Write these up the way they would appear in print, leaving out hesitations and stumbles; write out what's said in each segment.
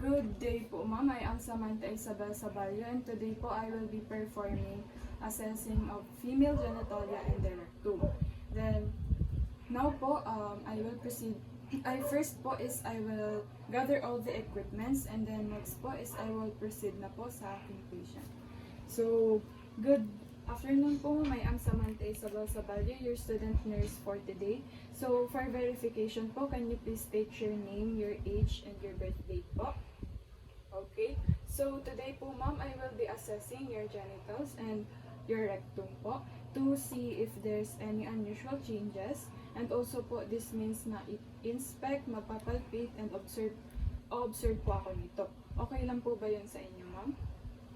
Good day po, ma'am. I am Samantha Isabel Saballo, and today po I will be performing assessing of female genitalia and the rectum. Then, now po, I will proceed. First po is I will gather all the equipments, and then next po is I will proceed na po sa aking patient. So, good afternoon po, ma'am. I am Samantha Isabel Saballo, your student nurse for today. So, for verification po, can you please state your name, your age, and your birth date po? Okay. So, today po, ma'am, I will be assessing your genitals and your rectum po to see if there's any unusual changes. And also po, this means na i-inspect, mapapalpate, and observe po ako dito. Okay lang po ba yun sa inyo, ma'am?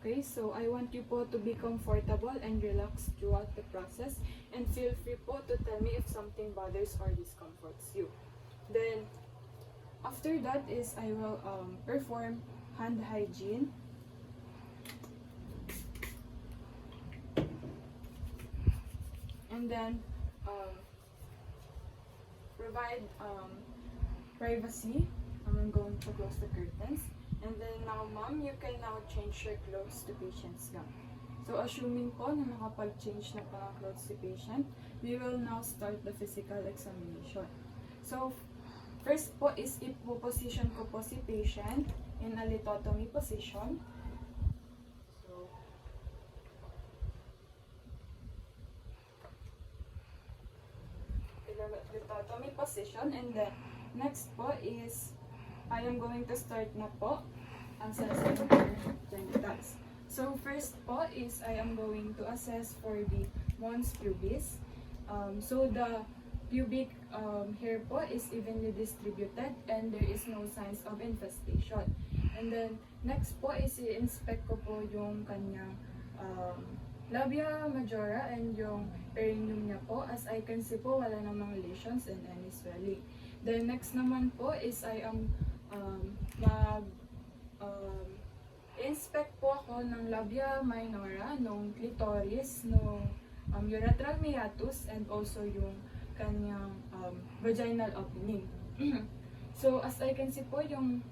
Okay, so I want you po to be comfortable and relaxed throughout the process, and feel free po to tell me if something bothers or discomforts you. Then, after that is I will perform hand hygiene. And then, provide privacy. I'm going to close the curtains. And then now, ma'am, you can now change your clothes to patient's gown. So, assuming po na nakapag-change na po ng clothes si patient, we will now start the physical examination. So, first po is ipo-position ko po si patient in a lithotomy position. So, lithotomy position, and then next po is I am going to start na po assessing her genitals. So first po is I am going to assess for the mons pubis. So the pubic hair po is evenly distributed and there is no signs of infestation. And then next po is i-inspect ko po yung kanyang labia majora and yung perineum niya po. As I can see po, wala namang lesions and any swelling. Then next naman po is I am inspect po ako ng labia minora, nung clitoris, nung urethral meatus, and also yung kanyang vaginal opening. So as I can see po, yung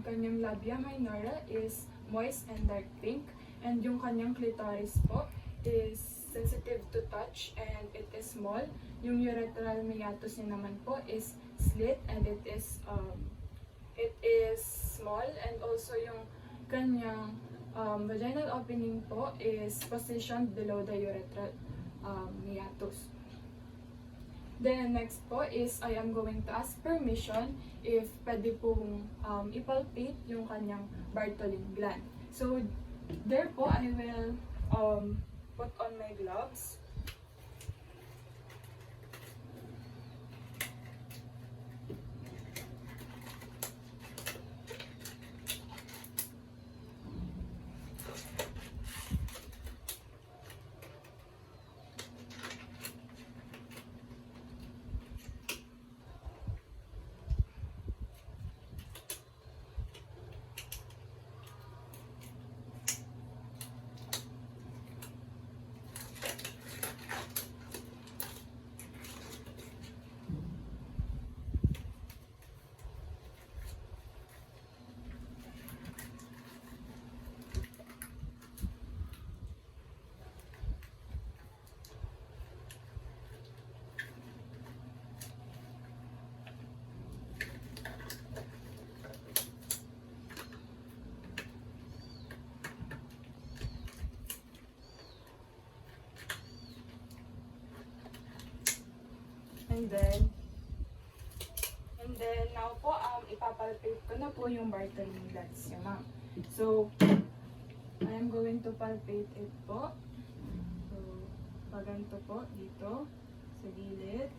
kanyang labia minora is moist and dark pink, and yung kanyang clitoris po is sensitive to touch and it is small. Yung urethral meatus niya naman po is slit and it is small, and also yung kanyang vaginal opening po is positioned below the urethral meatus. Then next po is I am going to ask permission if pwede pong ipalpate yung kanyang Bartholin gland. So there po I will put on my gloves. And then now po, ipapalpate ko na po yung Bartholin glands niya, ma'am. So, I am going to palpate it po. So, paganto po, dito, sa gilid.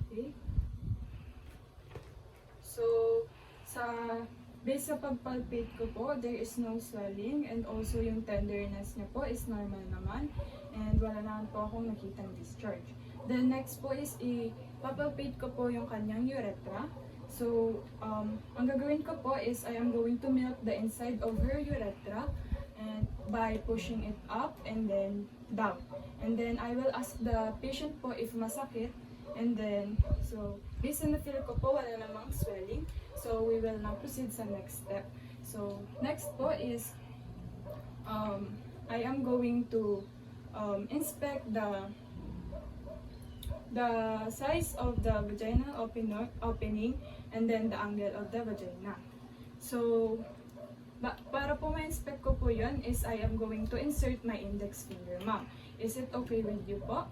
Okay. So, based sa pagpalpate ko po, there is no swelling, and also yung tenderness niya po is normal naman, and wala naman po akong nakitang discharge. Then next po is ipapalpate ko po yung kanyang urethra. So, ang gagawin ko po is I am going to milk the inside of her urethra and by pushing it up and then down. And then I will ask the patient po if masakit. And then, so based on the feel ko po, wala namang swelling. So we will now proceed sa next step. So, next po is, I am going to inspect the size of the vaginal opening and then the angle of the vagina. So, para po ma-inspect ko po yun is I am going to insert my index finger, ma'am. Is it okay with you po?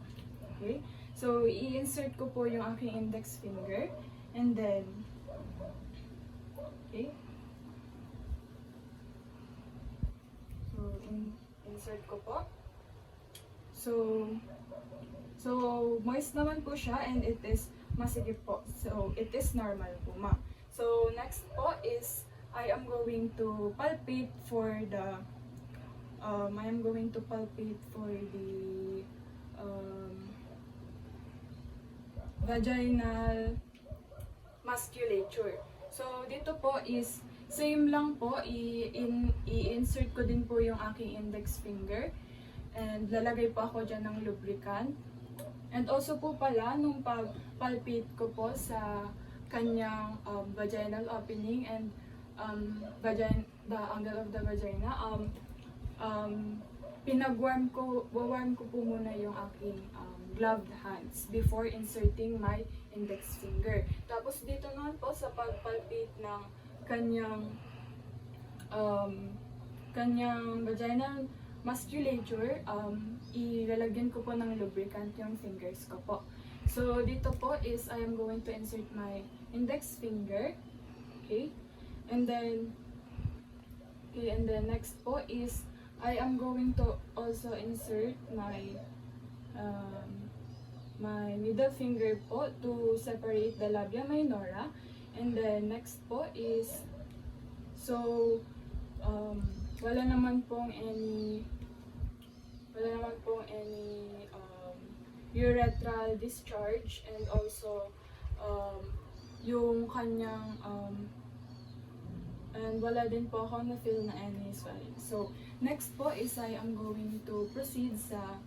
Okay. So, i-insert ko po yung aking index finger and then, okay. So, insert ko po. So, moist naman po siya and it is masigip po. So, it is normal po, ma'am. So, next po is I am going to palpate for the vaginal musculature. So, dito po is same lang po, i-insert ko din po yung aking index finger and lalagay po ako dyan ng lubricant. And also po pala, nung pag-palpate ko po sa kanyang vaginal opening and the angle of the vagina, warm ko po muna yung aking gloved hands before inserting my index finger. Tapos dito naman po sa pag-palpate ng kanyang vaginal musculature, ilalagyan ko po ng lubricant yung fingers ko po. So, dito po is I am going to insert my index finger. Okay? And then next po is I am going to also insert my my middle finger po to separate the labia minora. And then next po is, so, wala naman pong any urethral discharge and also yung kanyang and wala din po ako na-feel na any swelling. So, next po is I am going to proceed sa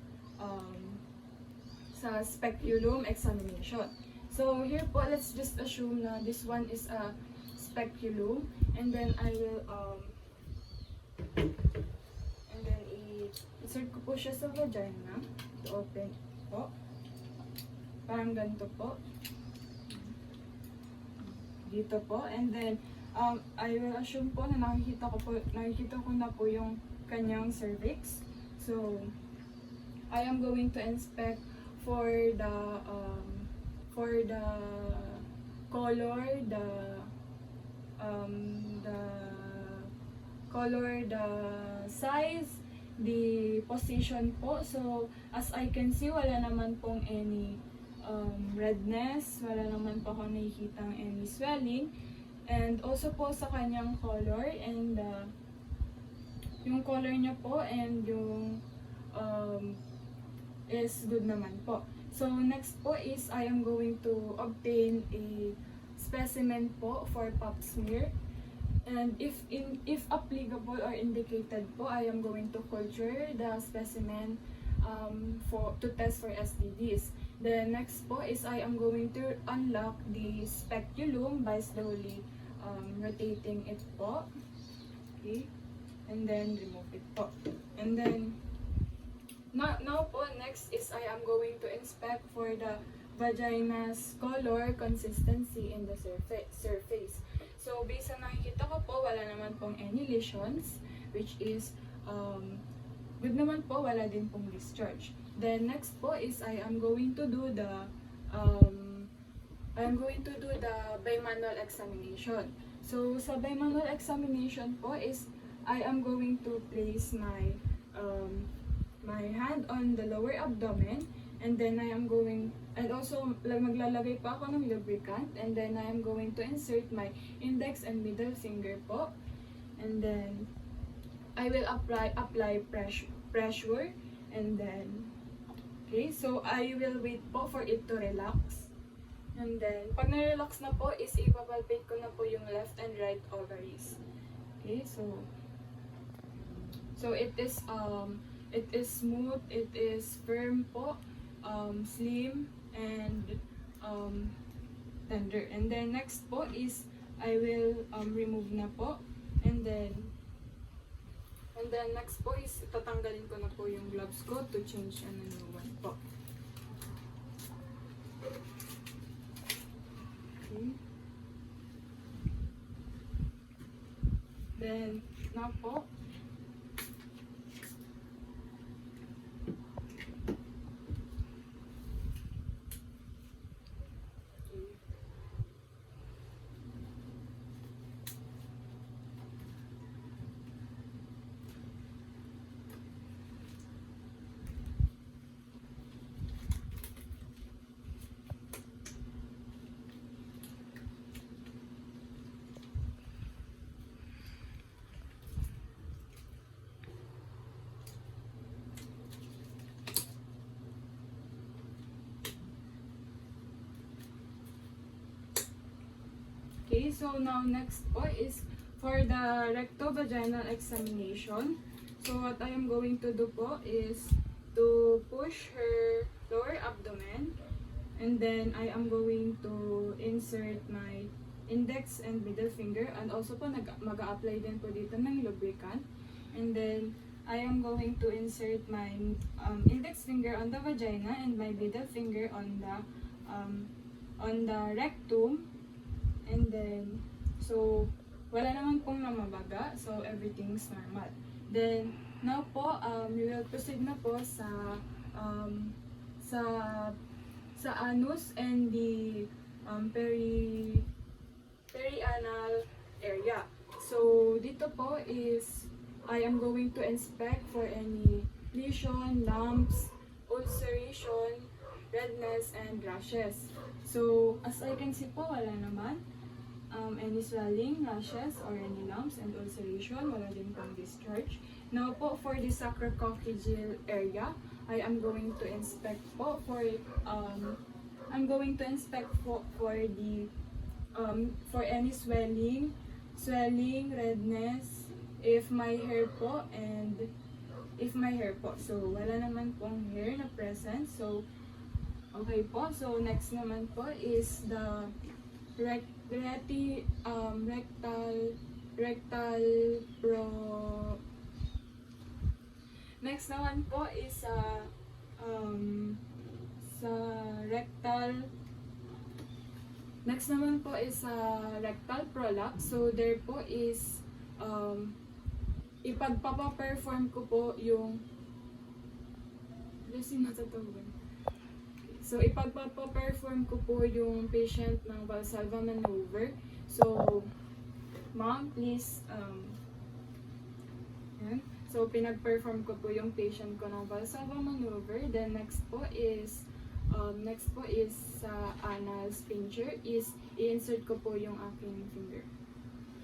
speculum examination. So, here po, let's just assume na this one is a speculum and then I will insert ko po siya sa vagina to open po. Parang ganito po. Dito po. And then, I will assume po na nakikita ko na po yung kanyang cervix. So, I am going to inspect for the color, the size, the position po. So, as I can see, wala naman pong any redness, wala naman po ako nakikitang any swelling. And also po sa kanyang color and yung color niya po and yung is good naman po. So, next po is I am going to obtain a specimen po for pap smear. And if applicable or indicated po, I am going to culture the specimen to test for STDs. The next po is I am going to unlock the speculum by slowly rotating it po. Okay. And then remove it po. And then now po, next is I am going to inspect for the vagina's color consistency in the surface. So, based sa nakikita ko po, wala naman pong any lesions, which is, good naman po, wala din pong discharge. Then, next po is I am going to do the bimanual examination. So, sa bimanual examination po is, I am going to place my hand on the lower abdomen, and then I am going, and also maglalagay pa ako ng lubricant, and then I am going to insert my index and middle finger po, and then I will apply pressure, and then okay, so I will wait po for it to relax, and then pag na-relax na po is ipapalpate ko na po yung left and right ovaries. Okay, so it is smooth, it is firm po, slim and tender. And then next po is I will remove na po. And then next po is tatanggalin ko na po yung gloves ko to change a new one po. Okay. Then, now po, okay, so now next po is for the rectovaginal examination. So what I am going to do po is to push her lower abdomen, and then I am going to insert my index and middle finger, and also po mag-a-apply din po dito ng lubricant. And then I am going to insert my index finger on the vagina and my middle finger on the rectum. And then, so, wala naman pong namabaga, so everything's normal. Then, now po, we will proceed na po sa anus and the perianal area. So, dito po is, I am going to inspect for any lesion, lumps, ulceration, redness, and rashes. So, as I can see po, wala naman. Any swelling, rashes, or any lumps and ulceration, wala din pong discharge. Now po, for the sacrococcygeal area, I am going to inspect po for any swelling, redness, if my hair po. So, wala naman pong hair na present. So, okay po. So, next naman po is the Next naman po is sa rectal prolapse. So there po is ipagpapa-perform ko po yung So, ipagpapa-perform ko po yung patient ng Valsalva maneuver. So, ma'am, please, yan. So, pinag-perform ko po yung patient ko ng Valsalva maneuver. Then, next po is sa anal sphincter is i-insert ko po yung aking finger.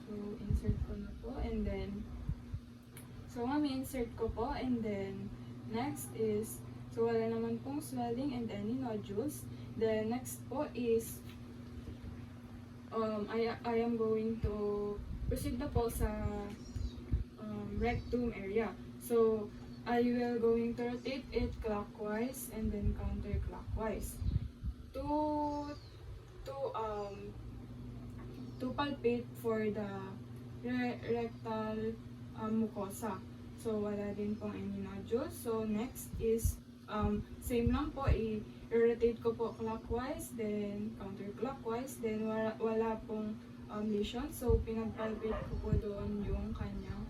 So, insert ko na po. And then, so, ma'am, insert ko po. And then, next is, so, wala naman pong swelling and any nodules. The next po is, I am going to proceed na po sa rectum area. So, I will going to rotate it clockwise and then counterclockwise to palpate for the rectal mucosa. So, wala din pong any nodules. So, next is same lang po, i-rotate ko po clockwise, then counterclockwise, then wala pong lesion. So, pinagpalpate ko po doon yung kanyang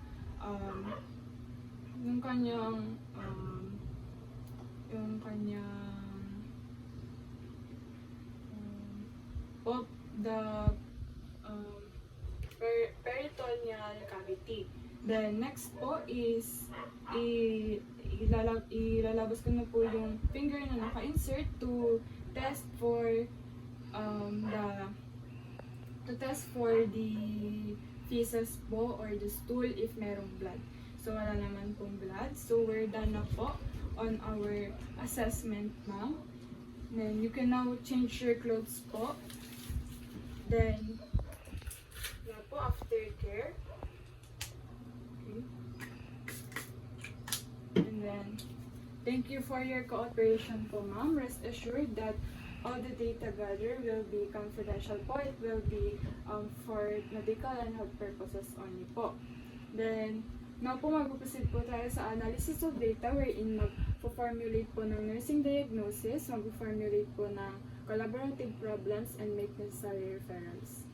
peritoneal cavity. Then, next po is ilalabas ko na po yung finger na naka-insert to test for the feces po or the stool if merong blood. So, wala naman pong blood. So, we're done na po on our assessment, ma'am. Then, you can now change your clothes po. Then, na po, aftercare. Okay. And then, thank you for your cooperation po, ma'am. Rest assured that all the data gathered will be confidential po. It will be for medical and health purposes only po. Then, now po mag-proceed po tayo sa analysis of data wherein mag-formulate po ng nursing diagnosis, mag-formulate po ng collaborative problems, and make necessary referrals.